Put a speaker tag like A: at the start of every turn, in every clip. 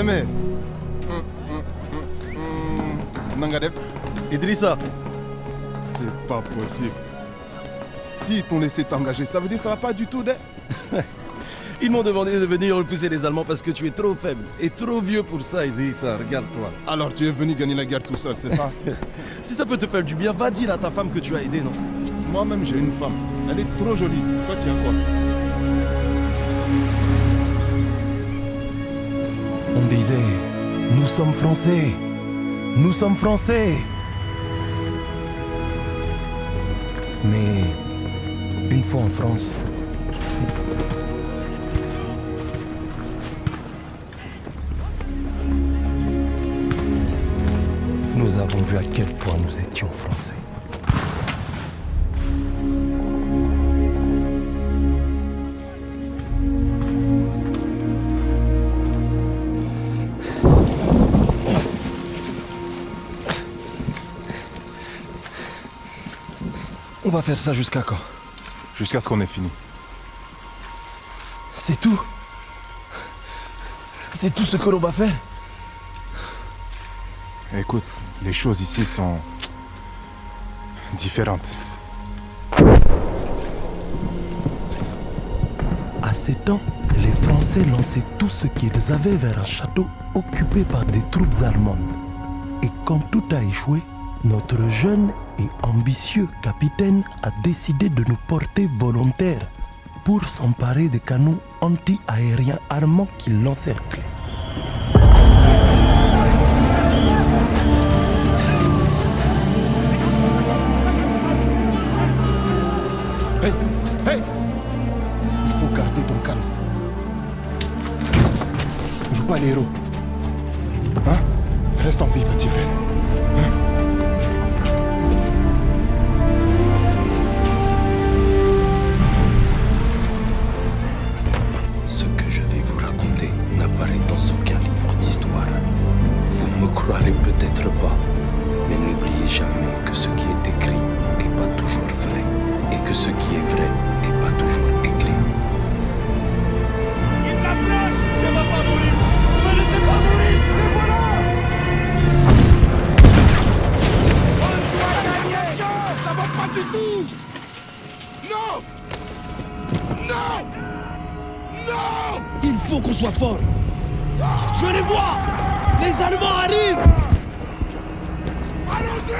A: Mémé. Nangadev.
B: Idrissa.
A: C'est pas possible. S'ils t'ont laissé t'engager, ça veut dire que ça va pas du tout, d'être.
B: Ils m'ont demandé de venir repousser les Allemands parce que tu es trop faible et trop vieux pour ça, Idrissa. Regarde-toi.
A: Alors tu es venu gagner la guerre tout seul, c'est ça?
B: Si ça peut te faire du bien, va dire à ta femme que tu as aidé, non?
A: Moi-même, j'ai une femme. Elle est trop jolie. Toi, tu as quoi?
B: On disait, nous sommes français. Nous sommes français. Mais une fois en France, nous avons vu à quel point nous étions français. On va faire ça jusqu'à quand?
A: Jusqu'à ce qu'on ait fini.
B: C'est tout? C'est tout ce que l'on va faire?
A: Écoute, les choses ici sont différentes.
B: À ces temps, les Français lançaient tout ce qu'ils avaient vers un château occupé par des troupes allemandes. Et quand tout a échoué, notre jeune et ambitieux capitaine a décidé de nous porter volontaires pour s'emparer des canons anti-aériens armants qui l'encerclaient. Hey, hey! Il faut garder ton calme. Joue pas les héros.
A: Hein? Reste en vie, petit frère. Hein?
C: Ce que je vais vous raconter n'apparaît dans aucun livre d'histoire. Vous me croirez peut-être pas, mais n'oubliez jamais que ce qui est écrit n'est pas toujours vrai, et que ce qui est vrai n'est pas toujours écrit.
D: Il s'approche! Je ne vais pas mourir! Ne me laissez pas mourir! Le voilà! Ça va pas du tout! Non! Non! Non!
B: Il faut qu'on soit fort. Je les vois! Les Allemands arrivent!
D: Allons-y!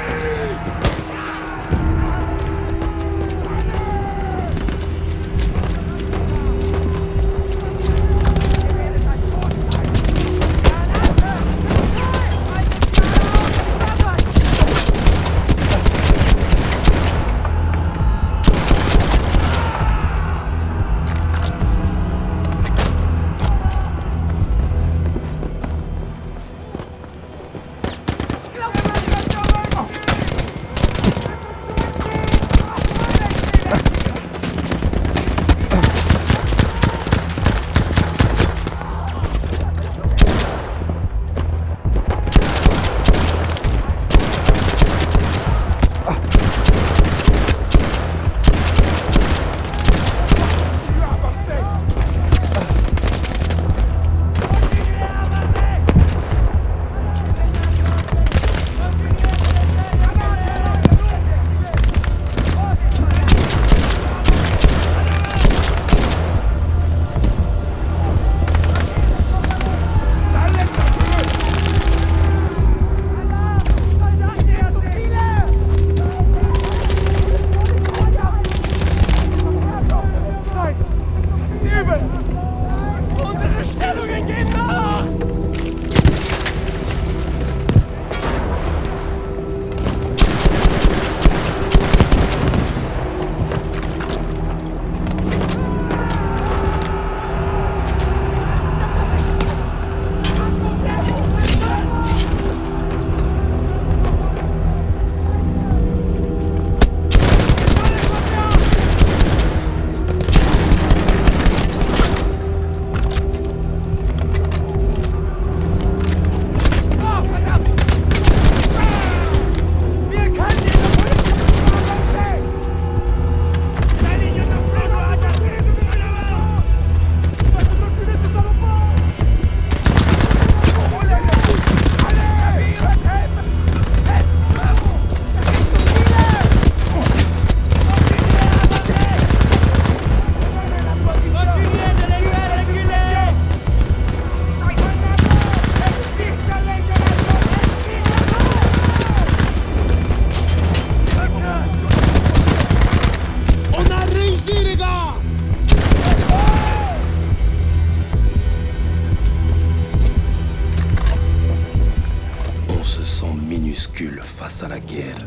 C: face à la guerre.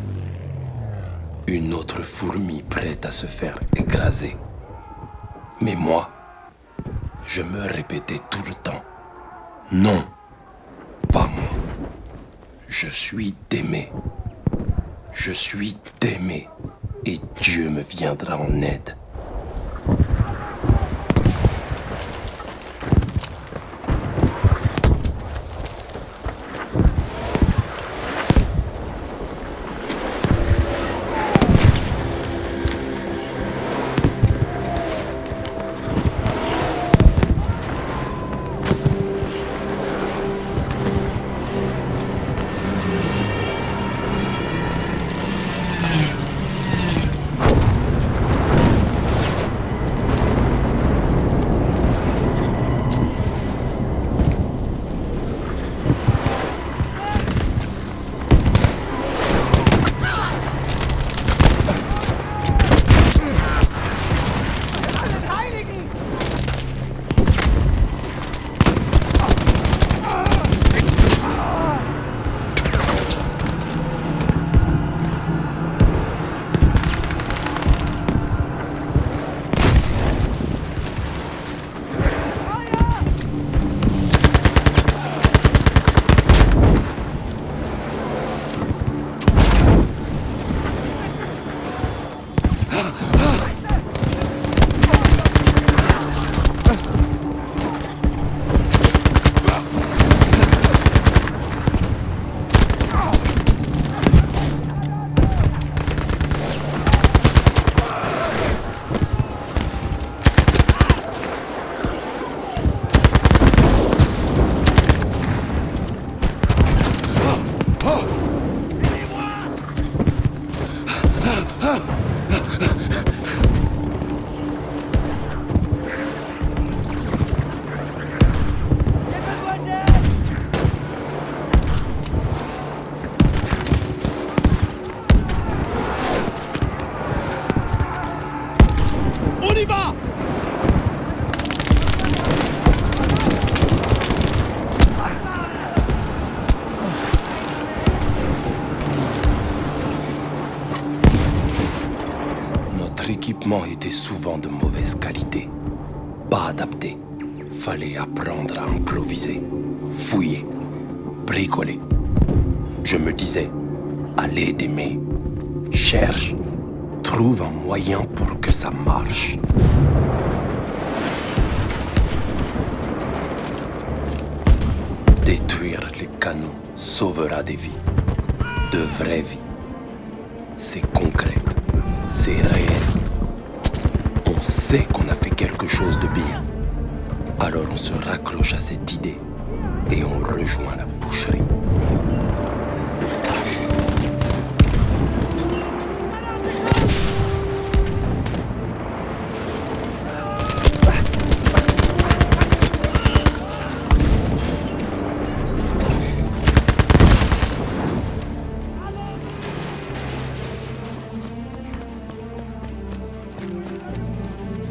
C: Une autre fourmi prête à se faire écraser. Mais moi, je me répétais tout le temps, non, pas moi. Je suis d'aimer. Je suis d'aimer. Et Dieu me viendra en aide. L'équipement était souvent de mauvaise qualité, pas adapté. Fallait apprendre à improviser, fouiller, bricoler. Je me disais, allez d'aimer, cherche, trouve un moyen pour que ça marche. Détruire les canons sauvera des vies, de vraies vies. C'est concret, c'est réel. On sait qu'on a fait quelque chose de bien. Alors on se raccroche à cette idée et on rejoint la boucherie.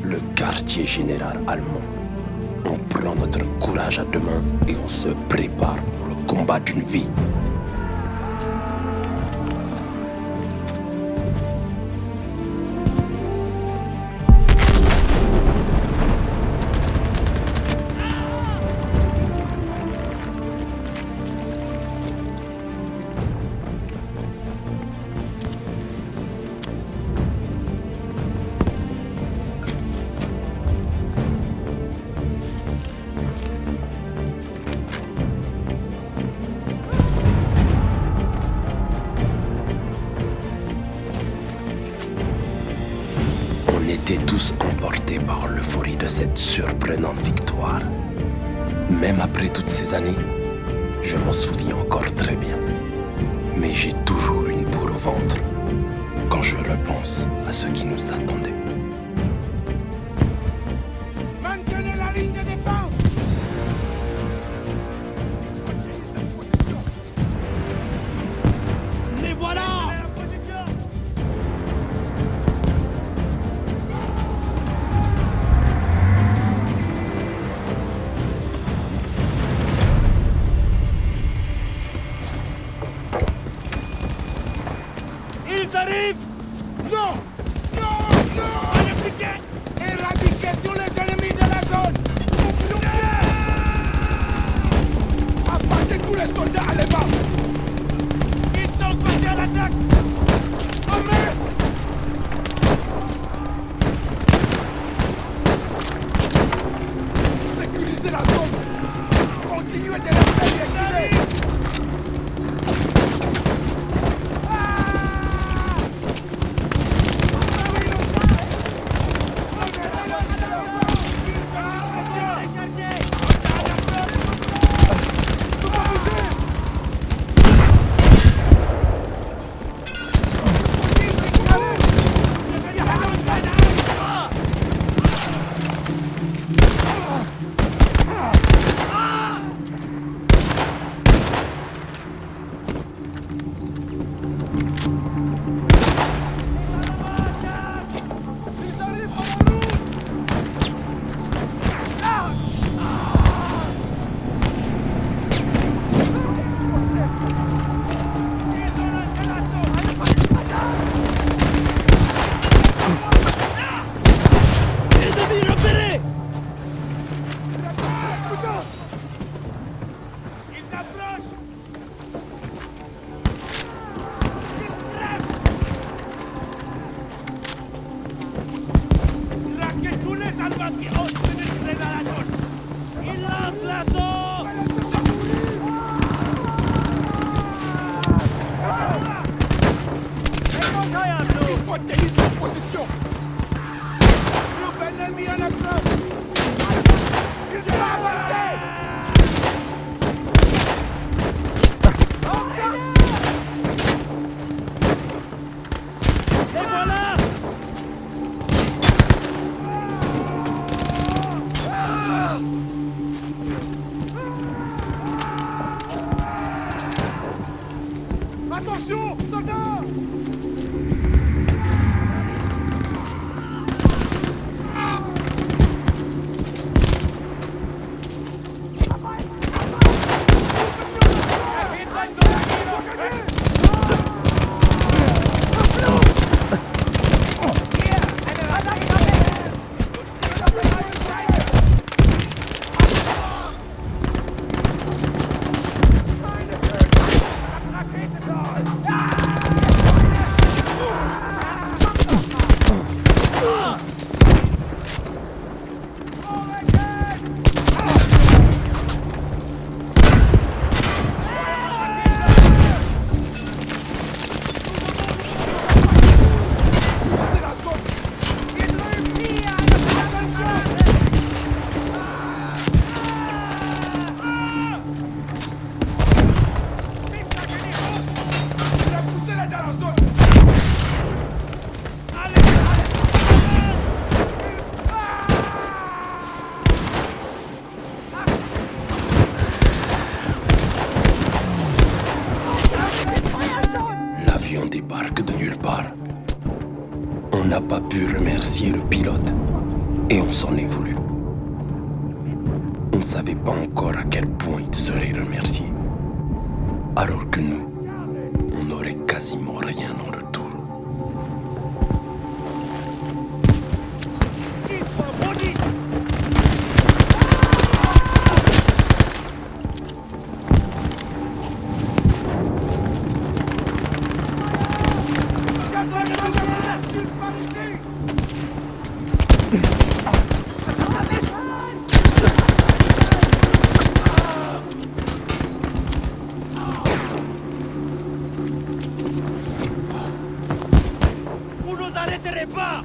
C: Le quartier général allemand. On prend notre courage à deux mains et on se prépare pour le combat d'une vie. On était tous emportés par l'euphorie de cette surprenante victoire. Même après toutes ces années, je m'en souviens encore très bien. Mais j'ai toujours une boule au ventre quand je repense à ce qui nous attendait.
D: Maintenez la ligne de défense. Les voilà.
C: savait pas encore à quel point il serait remercié. Alors que nous, on n'aurait quasiment rien en retour.
D: Vous nous arrêterez pas!